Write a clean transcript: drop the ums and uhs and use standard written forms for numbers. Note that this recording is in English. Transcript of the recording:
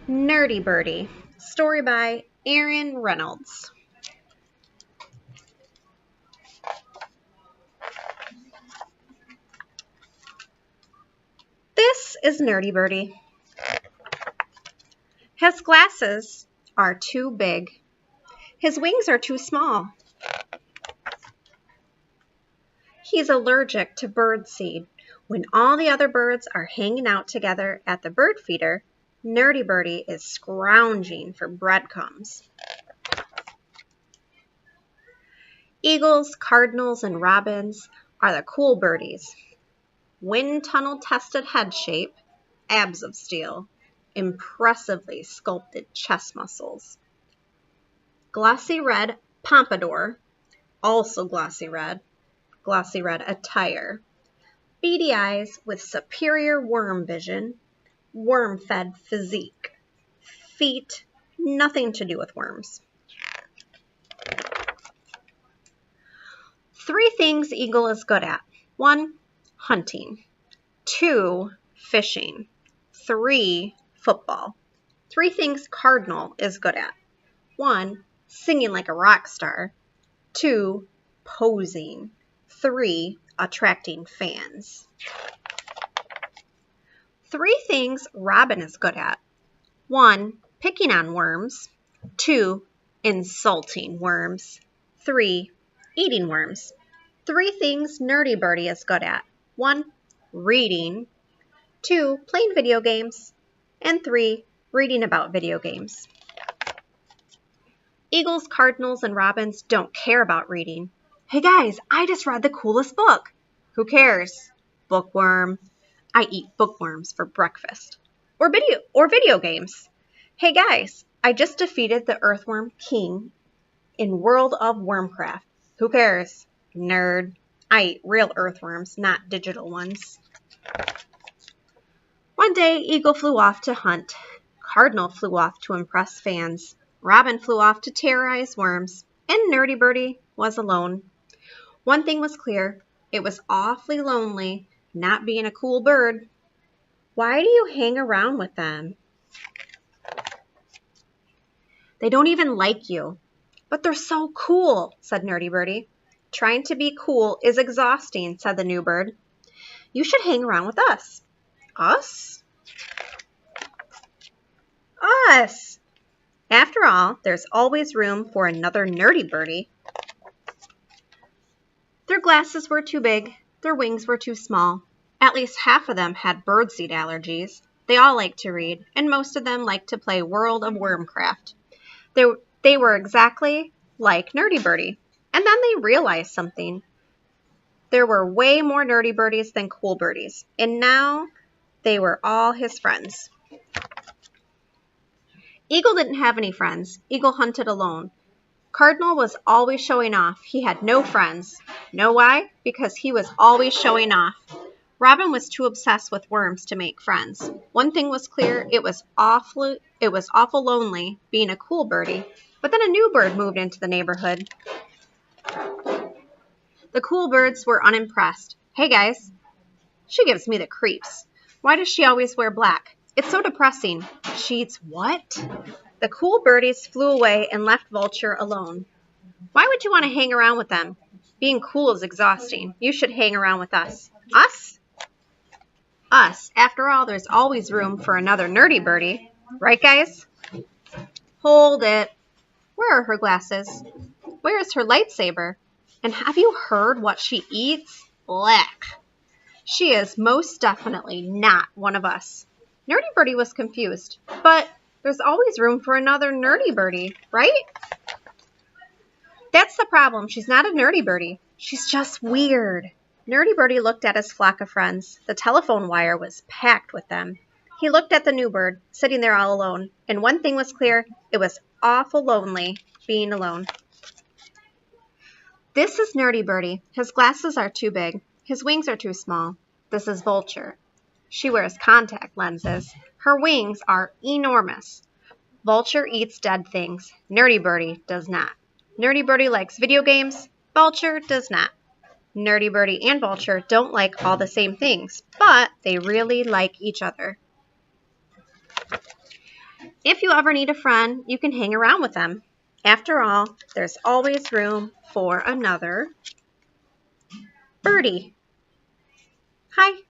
Nerdy Birdie. Story by Aaron Reynolds. This is Nerdy Birdie. His glasses are too big. His wings are too small. He's allergic to bird seed. When all the other birds are hanging out together at the bird feeder, Nerdy Birdie is scrounging for breadcrumbs. Eagles, cardinals, and robins are the cool birdies. Wind tunnel tested head shape, abs of steel, impressively sculpted chest muscles. Glossy red pompadour, also glossy red attire. Beady eyes with superior worm vision, worm-fed physique. Feet, nothing to do with worms. 3 things Eagle is good at. 1, hunting. 2, fishing. 3, football. 3 things Cardinal is good at. 1, singing like a rock star. 2, posing. 3, attracting fans. 3 things Robin is good at. 1, picking on worms. 2, insulting worms. 3, eating worms. 3 things Nerdy Birdie is good at. 1, reading. 2, playing video games. And 3, reading about video games. Eagles, cardinals, and robins don't care about reading. Hey guys, I just read the coolest book. Who cares? Bookworm. I eat bookworms for breakfast. Or video games. Hey guys, I just defeated the earthworm king in World of Wormcraft. Who cares? Nerd. I eat real earthworms, not digital ones. One day, Eagle flew off to hunt. Cardinal flew off to impress fans. Robin flew off to terrorize worms. And Nerdy Birdie was alone. One thing was clear. It was awfully lonely not being a cool bird. Why do you hang around with them? They don't even like you. But they're so cool, said Nerdy Birdie. Trying to be cool is exhausting, said the new bird. You should hang around with us. Us? Us! After all, there's always room for another Nerdy Birdie. Their glasses were too big. Their wings were too small. At least half of them had birdseed allergies. They all liked to read, and most of them liked to play World of Wormcraft. They were exactly like Nerdy Birdie. And then they realized something. There were way more Nerdy Birdies than cool birdies. And now they were all his friends. Eagle didn't have any friends. Eagle hunted alone. Cardinal was always showing off. He had no friends. Know why? Because he was always showing off. Robin was too obsessed with worms to make friends. One thing was clear. It was awful lonely being a cool birdie. But then a new bird moved into the neighborhood. The cool birds were unimpressed. Hey guys, she gives me the creeps. Why does she always wear black? It's so depressing. She eats what? The cool birdies flew away and left Vulture alone. Why would you want to hang around with them? Being cool is exhausting. You should hang around with us. Us? Us. After all, there's always room for another Nerdy Birdie. Right, guys? Hold it. Where are her glasses? Where is her lightsaber? And have you heard what she eats? Black. She is most definitely not one of us. Nerdy Birdie was confused, but there's always room for another Nerdy Birdie, right? That's the problem. She's not a Nerdy Birdie. She's just weird. Nerdy Birdie looked at his flock of friends. The telephone wire was packed with them. He looked at the new bird, sitting there all alone, and one thing was clear. It was awful lonely being alone. This is Nerdy Birdie. His glasses are too big. His wings are too small. This is Vulture. She wears contact lenses. Her wings are enormous. Vulture eats dead things. Nerdy Birdie does not. Nerdy Birdie likes video games. Vulture does not. Nerdy Birdie and Vulture don't like all the same things, but they really like each other. If you ever need a friend, you can hang around with them. After all, there's always room for another Birdy. Hi.